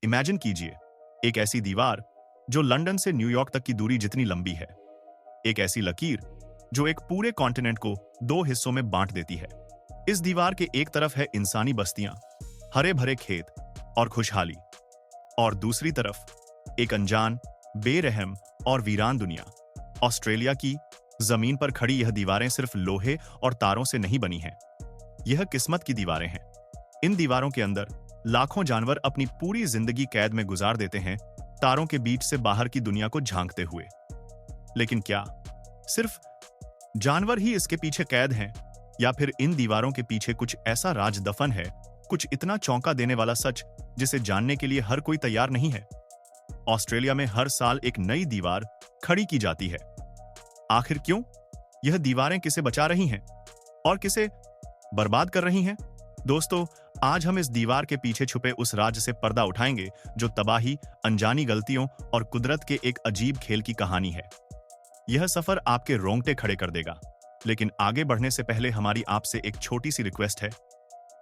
Imagine कीजिए, एक ऐसी दीवार जो लंदन से न्यूयॉर्क तक की दूरी जितनी लंबी है। एक ऐसी लकीर जो एक पूरे कॉन्टिनेंट को दो हिस्सों में बांट देती है। इस दीवार के एक तरफ है इंसानी बस्तियां, हरे भरे खेत और खुशहाली, और दूसरी तरफ एक अनजान, बेरहम और वीरान दुनिया। ऑस्ट्रेलिया की जमीन पर खड़ी यह दीवारें सिर्फ लोहे और तारों से नहीं बनी हैं। यह किस्मत की दीवारें हैं। इन दीवारों के अंदर लाखों जानवर अपनी पूरी जिंदगी कैद में गुजार देते हैं, तारों के बीच से बाहर की दुनिया को झांकते हुए। लेकिन क्या सिर्फ जानवर ही इसके पीछे कैद हैं, या फिर इन दीवारों के पीछे कुछ ऐसा राज दफन है, कुछ इतना चौंका देने वाला सच जिसे जानने के लिए हर कोई तैयार नहीं है? ऑस्ट्रेलिया में हर साल एक नई दीवार खड़ी की जाती है। आखिर क्यों? यह दीवारें किसे बचा रही हैं और किसे बर्बाद कर रही हैं? दोस्तों, आज हम इस दीवार के पीछे छुपे उस राज से पर्दा उठाएंगे जो तबाही, अनजानी गलतियों और कुदरत के एक अजीब खेल की कहानी है। यह सफर आपके रोंगटे खड़े कर देगा। लेकिन आगे बढ़ने से पहले हमारी आपसे एक छोटी सी रिक्वेस्ट है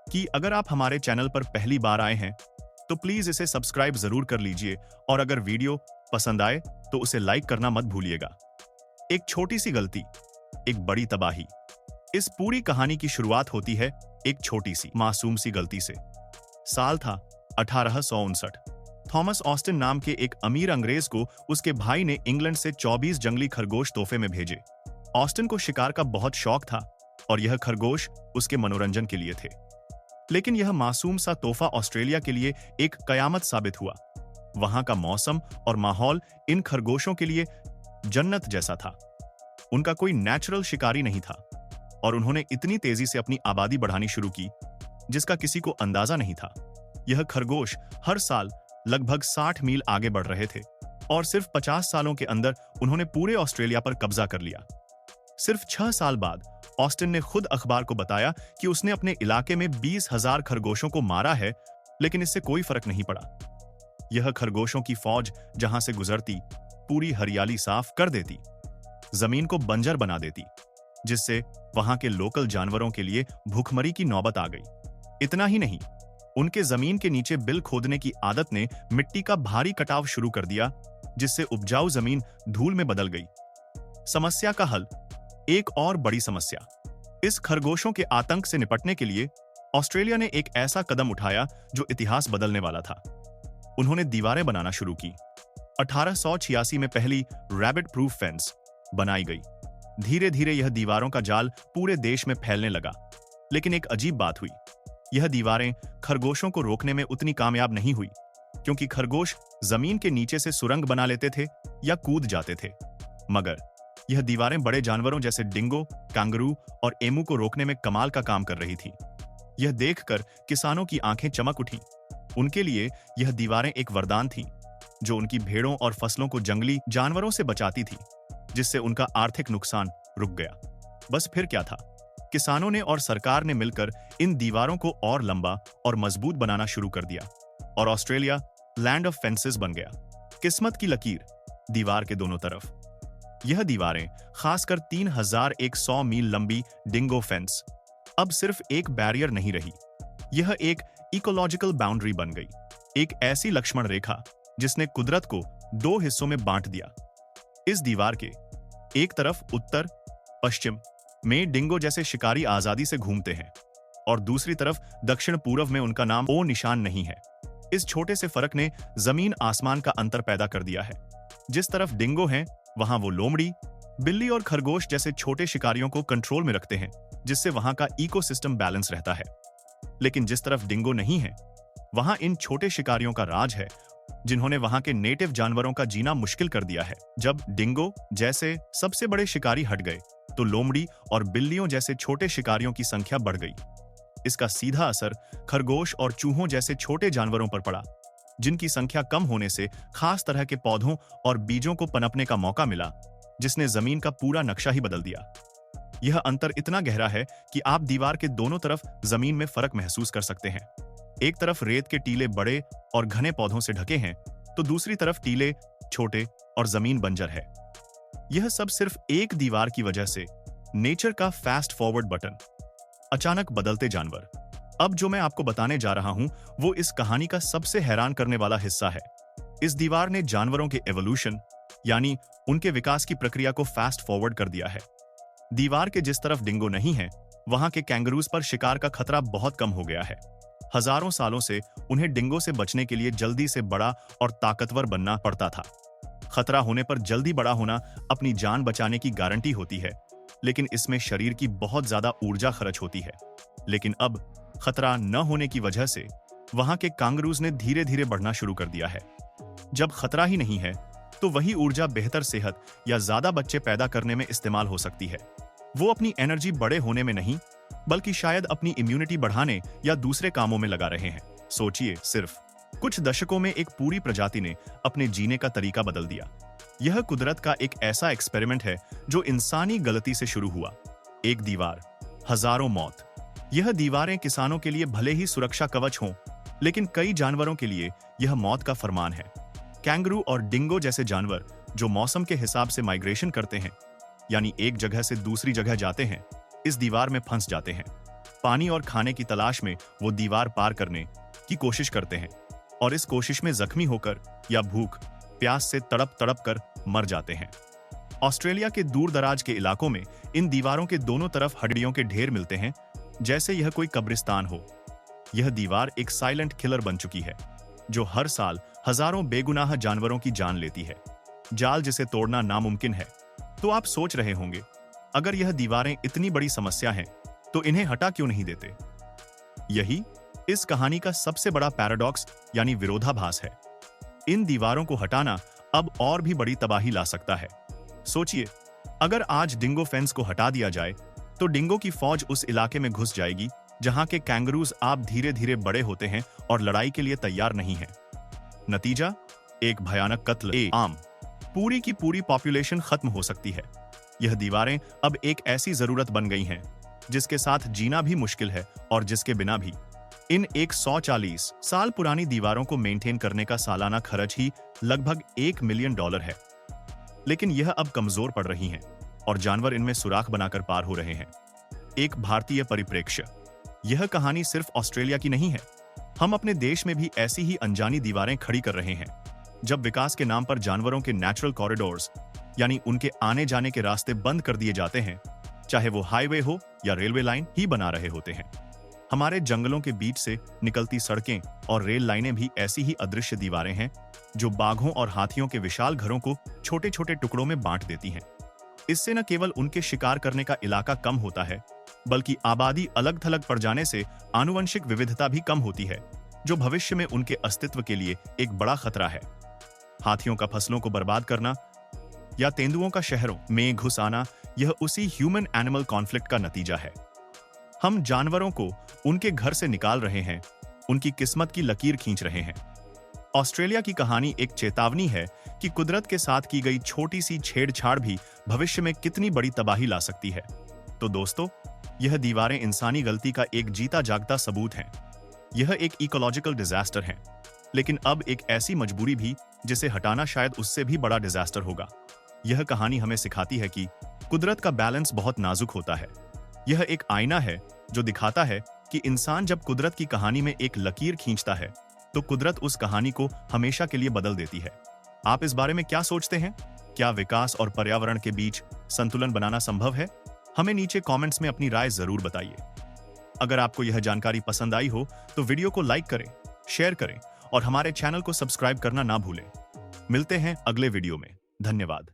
कि अगर आप हमारे चैनल पर पहली बार आए हैं तो प्लीज इसे सब्सक्राइब जरूर कर लीजिए, और अगर वीडियो पसंद आए तो उसे लाइक करना मत भूलिएगा। एक छोटी सी गलती, एक बड़ी तबाही। इस पूरी कहानी की शुरुआत होती है एक छोटी सी मासूम सी गलती से। साल था 1859। थॉमस ऑस्टिन नाम के एक अमीर अंग्रेज को उसके भाई ने इंग्लैंड से 24 जंगली खरगोश तोहफे में भेजे। ऑस्टिन को शिकार का बहुत शौक था और यह खरगोश उसके मनोरंजन के लिए थे। लेकिन यह मासूम सा तोहफा ऑस्ट्रेलिया के लिए एक कयामत साबित हुआ। वहां का मौसम और माहौल इन खरगोशों के लिए जन्नत जैसा था। उनका कोई नेचुरल शिकारी नहीं था और उन्होंने इतनी तेजी से अपनी आबादी बढ़ानी शुरू की जिसका किसी को अंदाजा नहीं था। यह खरगोश हर साल लगभग 60 मील आगे बढ़ रहे थे और सिर्फ 50 सालों के अंदर उन्होंने पूरे ऑस्ट्रेलिया पर कब्जा कर लिया। सिर्फ 6 साल बाद ऑस्टिन ने खुद अखबार को बताया कि उसने अपने इलाके में 20,000 खरगोशों को मारा है, लेकिन इससे कोई फर्क नहीं पड़ा। यह खरगोशों की फौज जहां से गुजरती पूरी हरियाली साफ कर देती, जमीन को बंजर बना देती, जिससे वहां के लोकल जानवरों के लिए भूखमरी की नौबत आ गई। इतना ही नहीं, उनके जमीन के नीचे बिल खोदने की आदत ने मिट्टी का भारी कटाव शुरू कर दिया, जिससे उपजाऊ जमीन धूल में बदल गई। समस्या का हल, एक और बड़ी समस्या। इस खरगोशों के आतंक से निपटने के लिए ऑस्ट्रेलिया ने एक ऐसा कदम उठाया जो इतिहास बदलने वाला था। उन्होंने दीवारें बनाना शुरू की। 1886 में पहली रैबिट प्रूफ फेंस बनाई गई। धीरे धीरे यह दीवारों का जाल पूरे देश में फैलने लगा। लेकिन एक अजीब बात हुई, यह दीवारें खरगोशों को रोकने में उतनी कामयाब नहीं हुई, क्योंकि खरगोश जमीन के नीचे से सुरंग बना लेते थे या कूद जाते थे। मगर यह दीवारें बड़े जानवरों जैसे डिंगो, कैंगरू और एमू को रोकने में कमाल का काम कर रही थी। यह देखकर किसानों की आंखें चमक उठीं। उनके लिए यह दीवारें एक वरदान थीं, जो उनकी भेड़ों और फसलों को जंगली जानवरों से बचाती थी, जिससे उनका आर्थिक नुकसान रुक गया। बस फिर क्या था, किसानों ने और सरकार ने मिलकर इन दीवारों को और लंबा और मजबूत बनाना शुरू कर दिया, और ऑस्ट्रेलिया लैंड ऑफ फेंसेस बन गया। किस्मत की लकीर, दीवार के दोनों तरफ। यह दीवारें, खासकर 3100 मील लंबी डिंगो फेंस, अब सिर्फ एक बैरियर नहीं रही, यह एक इकोलॉजिकल बाउंड्री बन गई। एक ऐसी लक्ष्मण रेखा जिसने कुदरत को दो हिस्सों में बांट दिया। इस दीवार के एक तरफ उत्तर पश्चिम में डिंगो जैसे शिकारी आजादी से घूमते हैं, और दूसरी तरफ दक्षिण पूर्व में उनका नाम ओ निशान नहीं है। इस छोटे से फर्क ने जमीन आसमान का अंतर पैदा कर दिया है। जिस तरफ डिंगो हैं, वहां वो लोमड़ी, बिल्ली और खरगोश जैसे छोटे शिकारियों को कंट्रोल में रखते हैं, जिससे वहां का इकोसिस्टम बैलेंस रहता है। लेकिन जिस तरफ डिंगो नहीं है, वहां इन छोटे शिकारियों का राज है, जिन्होंने वहां के नेटिव जानवरों का जीना मुश्किल कर दिया है। जब डिंगो जैसे सबसे बड़े शिकारी हट गए, तो लोमड़ी और बिल्लियों जैसे छोटे शिकारियों की संख्या बढ़ गई। इसका सीधा असर खरगोश और चूहों जैसे छोटे जानवरों पर पड़ा, जिनकी संख्या कम होने से खास तरह के पौधों और बीजों को पनपने का मौका मिला, जिसने जमीन का पूरा नक्शा ही बदल दिया। यह अंतर इतना गहरा है कि आप दीवार के दोनों तरफ जमीन में फर्क महसूस कर सकते हैं। एक तरफ रेत के टीले बड़े और घने पौधों से ढके हैं, तो दूसरी तरफ टीले छोटे और जमीन बंजर है। यह सब सिर्फ एक दीवार की वजह से। नेचर का फास्ट फॉरवर्ड बटन। अचानक बदलते जानवर। अब जो मैं आपको बताने जा रहा हूं वो इस कहानी का सबसे हैरान करने वाला हिस्सा है। इस दीवार ने जानवरों के एवोल्यूशन यानी उनके विकास की प्रक्रिया को फास्ट फॉरवर्ड कर दिया है। दीवार के जिस तरफ डिंगो नहीं है, वहां के कैंगरूज पर शिकार का खतरा बहुत कम हो गया है। हजारों सालों से उन्हें डिंगो से बचने के लिए जल्दी से बड़ा और ताकतवर बनना पड़ता था। खतरा होने पर जल्दी बड़ा होना अपनी जान बचाने की गारंटी होती है, लेकिन इसमें शरीर की बहुत ज्यादा ऊर्जा खर्च होती है। लेकिन अब खतरा न होने की वजह से वहां के कांगरूज ने धीरे धीरे बढ़ना शुरू कर दिया है। जब खतरा ही नहीं है तो वही ऊर्जा बेहतर सेहत या ज्यादा बच्चे पैदा करने में इस्तेमाल हो सकती है। वो अपनी एनर्जी बड़े होने में नहीं, बल्कि शायद अपनी इम्यूनिटी बढ़ाने या दूसरे कामों में लगा रहे हैं। सोचिए, सिर्फ कुछ दशकों में एक पूरी प्रजाति ने अपने जीने का तरीका बदल दिया। यह कुदरत का एक ऐसा एक्सपेरिमेंट है जो इंसानी गलती से शुरू हुआ। एक दीवार, हजारों मौत। यह दीवारें किसानों के लिए भले ही सुरक्षा कवच हों, लेकिन कई जानवरों के लिए यह मौत का फरमान है। कैंगरू और डिंगो जैसे जानवर जो मौसम के हिसाब से माइग्रेशन करते हैं, यानी एक जगह से दूसरी जगह जाते हैं, इस दीवार में फंस जाते हैं। पानी और खाने की तलाश में वो दीवार पार करने की कोशिश करते हैं और इस कोशिश में जख्मी होकर या भूख प्यास से तड़प तड़प कर मर जाते हैं। ऑस्ट्रेलिया के दूर दराज के इलाकों में इन दीवारों के दोनों तरफ हड्डियों के ढेर मिलते हैं, जैसे यह कोई कब्रिस्तान हो। यह दीवार एक साइलेंट किलर बन चुकी है जो हर साल हजारों बेगुनाह जानवरों की जान लेती है। जाल जिसे तोड़ना नामुमकिन है। तो आप सोच रहे होंगे, अगर यह दीवारें इतनी बड़ी समस्या हैं, तो इन्हें हटा क्यों नहीं देते? यही इस कहानी का सबसे बड़ा पैराडॉक्स यानी विरोधाभास है। इन दीवारों को हटाना अब और भी बड़ी तबाही ला सकता है। सोचिए, अगर आज डिंगो फेंस को हटा दिया जाए तो डिंगो की फौज उस इलाके में घुस जाएगी जहां के कैंगरूज आप धीरे धीरे बड़े होते हैं और लड़ाई के लिए तैयार नहीं हैं। नतीजा, एक भयानक कत्ल आम। पूरी की पूरी पॉपुलेशन खत्म हो सकती है। यह दीवारें अब एक ऐसी जरूरत बन गई हैं जिसके साथ जीना भी मुश्किल है और जिसके बिना भी। इन 140 साल पुरानी दीवारों को मेंटेन करने का सालाना खर्च ही लगभग $1 मिलियन है। लेकिन यह अब कमजोर पड़ रही हैं और जानवर इनमें सुराख बनाकर पार हो रहे हैं। एक भारतीय परिप्रेक्ष्य। यह कहानी सिर्फ ऑस्ट्रेलिया की नहीं है। हम अपने देश में भी ऐसी ही अनजानी दीवारें खड़ी कर रहे हैं। जब विकास के नाम पर जानवरों के नेचुरल कॉरिडोर्स यानी उनके आने जाने के रास्ते बंद कर दिए जाते हैं, चाहे वो हाईवे हो या रेलवे लाइन ही बना रहे होते हैं। हमारे जंगलों के बीच से निकलती सड़कें और रेल लाइनें भी ऐसी ही अदृश्य दीवारें हैं जो बाघों और हाथियों के विशाल घरों को छोटे छोटे टुकड़ों में बांट देती हैं। इससे न केवल उनके शिकार करने का इलाका कम होता है, बल्कि आबादी अलग थलग पड़ जाने से आनुवंशिक विविधता भी कम होती है, जो भविष्य में उनके अस्तित्व के लिए एक बड़ा खतरा है। हाथियों का फसलों को बर्बाद करना या तेंदुओं का शहरों में घुस आना, यह उसी ह्यूमन एनिमल कॉन्फ्लिक्ट का नतीजा है। हम जानवरों को उनके घर से निकाल रहे हैं, उनकी किस्मत की लकीर खींच रहे हैं। ऑस्ट्रेलिया की कहानी एक चेतावनी है कि कुदरत के साथ की गई छोटी सी छेड़छाड़ भी भविष्य में कितनी बड़ी तबाही ला सकती है। तो दोस्तों, यह दीवारें इंसानी गलती का एक जीता जागता सबूत हैं। यह एक इकोलॉजिकल डिजास्टर है, लेकिन अब एक ऐसी मजबूरी भी जिसे हटाना शायद उससे भी बड़ा डिजास्टर होगा। यह कहानी हमें सिखाती है कि कुदरत का बैलेंस बहुत नाजुक होता है। यह एक आईना है जो दिखाता है कि इंसान जब कुदरत की कहानी में एक लकीर खींचता है, तो कुदरत उस कहानी को हमेशा के लिए बदल देती है। आप इस बारे में क्या सोचते हैं? क्या विकास और पर्यावरण के बीच संतुलन बनाना संभव है? हमें नीचे कमेंट्स में अपनी राय जरूर बताइए। अगर आपको यह जानकारी पसंद आई हो तो वीडियो को लाइक करें, शेयर करें और हमारे चैनल को सब्सक्राइब करना ना भूलें। मिलते हैं अगले वीडियो में। धन्यवाद।